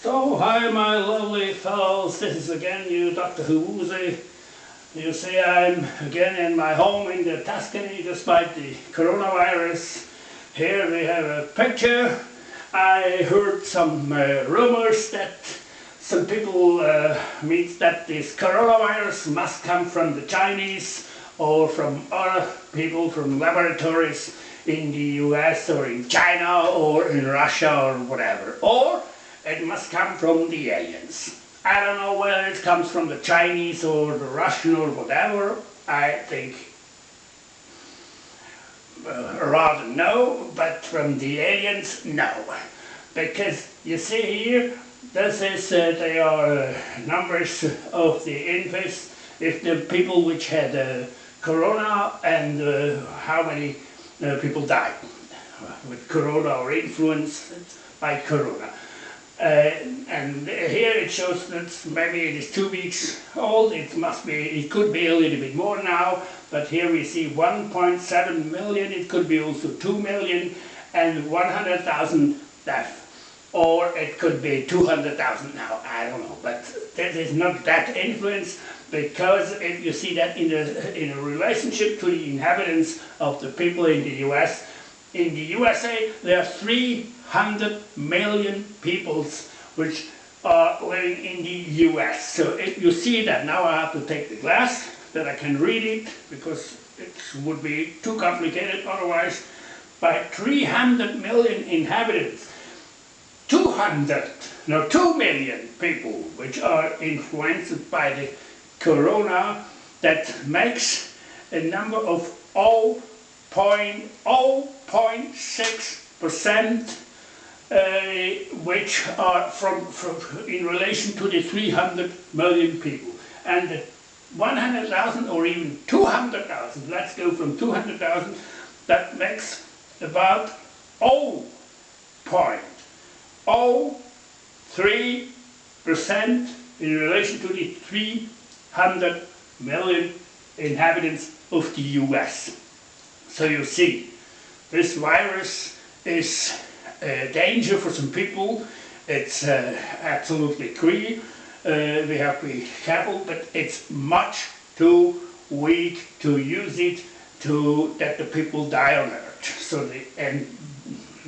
So, hi my lovely fellows, this is again you, Dr. Woozy. You see, I'm again in my home in the Tuscany despite the coronavirus. Here we have a picture. I heard some rumors that some people means that this coronavirus must come from the Chinese or from other people from laboratories in the US or in China or in Russia or whatever. Or it must come from the aliens. I don't know whether it comes from the Chinese or the Russian or whatever. I think rather no, but from the aliens, no. Because you see here, this is they are numbers of the infants, if the people which had corona and how many people died with corona or influenced by corona. And here it shows that maybe it is 2 weeks old. It could be a little bit more now, but here we see 1.7 million. It could be also 2 million and 100,000 deaths, or it could be 200,000 now. I don't know, but that is not that influence, because if you see that in a relationship to the inhabitants of the people in the US. In the USA, there are 300 million peoples which are living in the US. So if you see that, now I have to take the glass that I can read it, because it would be too complicated otherwise. By 300 million inhabitants, 2 million people which are influenced by the corona, that makes a number of 0.6%, which are from in relation to the 300 million people. And 100,000 or even 200,000, let's go from 200,000, that makes about 0.03% in relation to the 300 million inhabitants of the US. So you see, this virus is a danger for some people. It's absolutely green. We have to be careful, but it's much too weak to use it that the people die on Earth. So and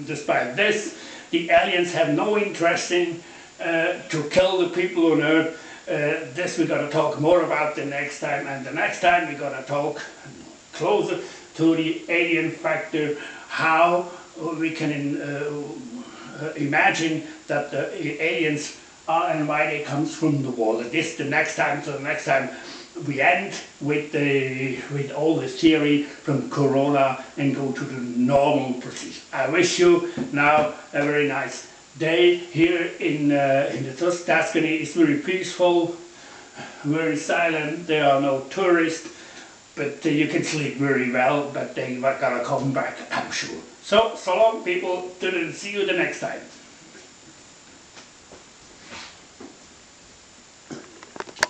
despite this, the aliens have no interest in to kill the people on Earth. This we're going to talk more about the next time, and the next time we're going to talk closer to the alien factor, how we can imagine that the aliens are and why they come from the wall. This the next time. So the next time we end with all the theory from corona and go to the normal procedure. I wish you now a very nice day here in the Tuscany. It's very peaceful, very silent. There are no tourists, but you can sleep very well. But they are gonna come back, I'm sure. So long, people. See you the next time.